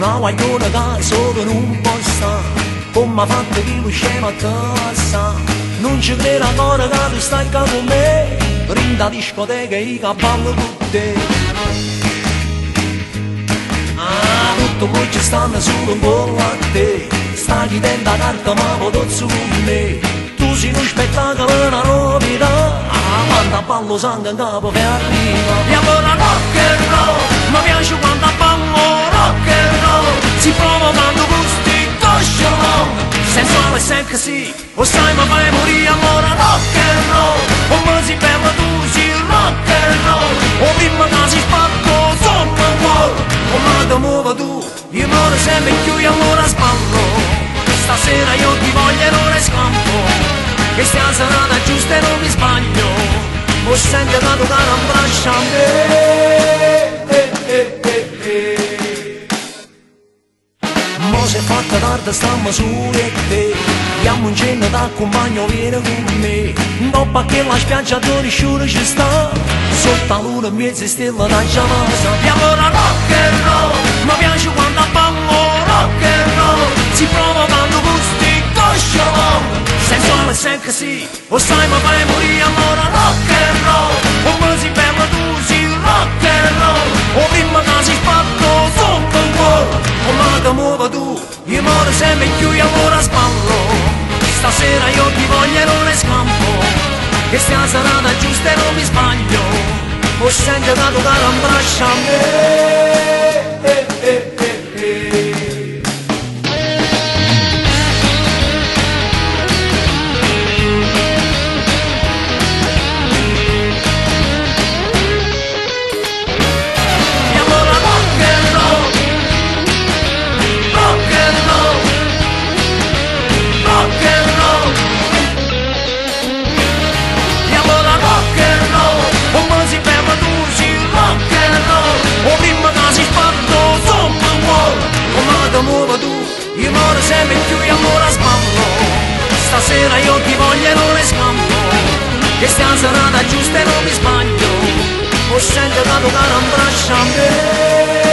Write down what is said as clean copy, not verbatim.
una guagliona che solo non può stare, come ha fatto chi lo scema a casa. Non ci credo ancora che tu stai con me, rinda discoteca e i cavalli con te. Tutto voi ci stanno solo un po' a te, stai chiedendo la carta ma potozzo con me. Tu sei uno spettacolo, una novità, quando ballo sangue in capo per arriva. E allora rock and roll, mi piace quando ballo rock and roll, si provocando gusti cosciolon, sensuale e sexy, o sai ma fai morire. Allora rock and roll, o me si bella tu sei rock and roll, o prima che si spacco sopra un po', o me ti muovo tu, io muovo sempre più e allora sballo. Stasera io ti voglio e non ne scampo, che stia serata giusta e non mi sbaglio, ho sentito che tu cara abbraccia a me. Mo si è fatta tardi, stiamo su e te, diamo un cenno d'accompagno, vieni con me. Dopo che la spiaggia tu risciura ci sta, sotto la luna mezza stella da Giamasa. E allora rock and roll, mi piace quando ballo rock and roll, si provocando gusti cosciolon, sensuale e sexy, o sai ma fai morire. Allora rock and roll, o me si bella tu sei rock and roll, o prima che si spacco sotto un po', o me ti muovo tu, io muovo sempre più e allora sballo. Stasera io ti voglio e non ne scampo, che stia serata giusta e non mi sbaglio, ho sentito che tu cara abbraccia a me. Io muovo sempre più e allora sballo. Stasera io ti voglio e non ne scampo, che stia serata giusta e non mi sbaglio, ho sentito che tu cara abbraccia a me.